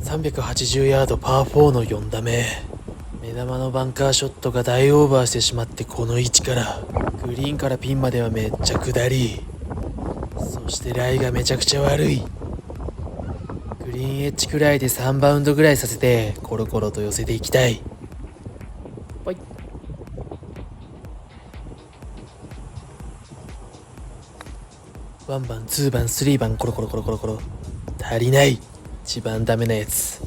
380ヤードパー4の4打目。目玉のバンカーショットが大オーバーしてしまって、この位置からグリーンからピンまではめっちゃ下り、そしてライがめちゃくちゃ悪い。グリーンエッジくらいで3バウンドぐらいさせてコロコロと寄せていきたい。ぽい。1番2番3番コロコロコロコロコロ。足りない。一番ダメなやつ。